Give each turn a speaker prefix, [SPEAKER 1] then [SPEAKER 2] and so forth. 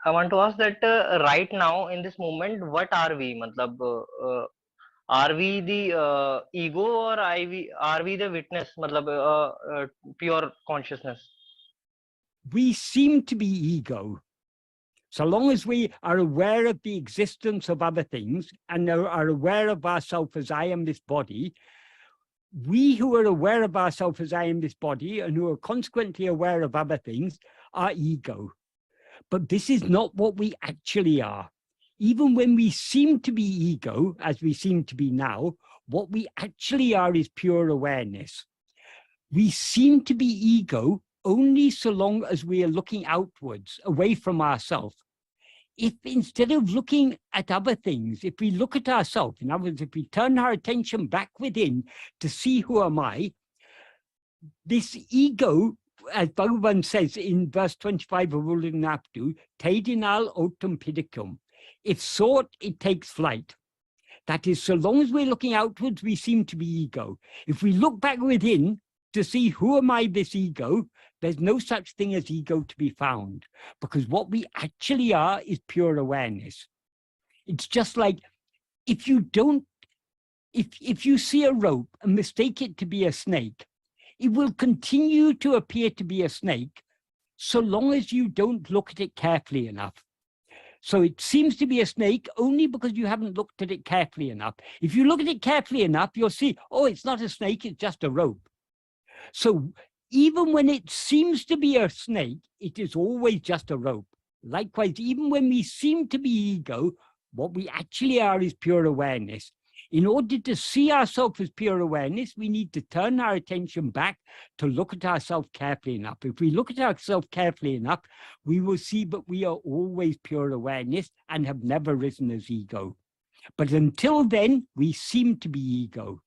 [SPEAKER 1] I want to ask that right now in this moment, what are we? Matlab, are we the ego, or are we the witness? Matlab, pure consciousness.
[SPEAKER 2] We seem to be ego. So long as we are aware of the existence of other things and are aware of ourselves as I am this body, we who are aware of ourselves as I am this body and who are consequently aware of other things are ego. But this is not what we actually are. Even when we seem to be ego, as we seem to be now, what we actually are is pure awareness. We seem to be ego only so long as we are looking outwards, away from ourselves. If instead of looking at other things, if we look at ourselves, in other words, if we turn our attention back within to see who am I, this ego, as Bhagavan says in verse 25 of Ulanaptu, Tedinal otum pidicum. If sought, it takes flight. That is, so long as we're looking outwards, we seem to be ego. If we look back within to see who am I, this ego, there's no such thing as ego to be found, because what we actually are is pure awareness. It's just like if you don't, if you see a rope and mistake it to be a snake, it will continue to appear to be a snake so long as you don't look at it carefully enough. So it seems to be a snake only because you haven't looked at it carefully enough. If you look at it carefully enough, you'll see, oh, it's not a snake, it's just a rope. So even when it seems to be a snake, it is always just a rope. Likewise, even when we seem to be ego, what we actually are is pure awareness. In order to see ourselves as pure awareness, we need to turn our attention back to look at ourselves carefully enough. If we look at ourselves carefully enough, we will see that we are always pure awareness and have never risen as ego. But until then, we seem to be ego.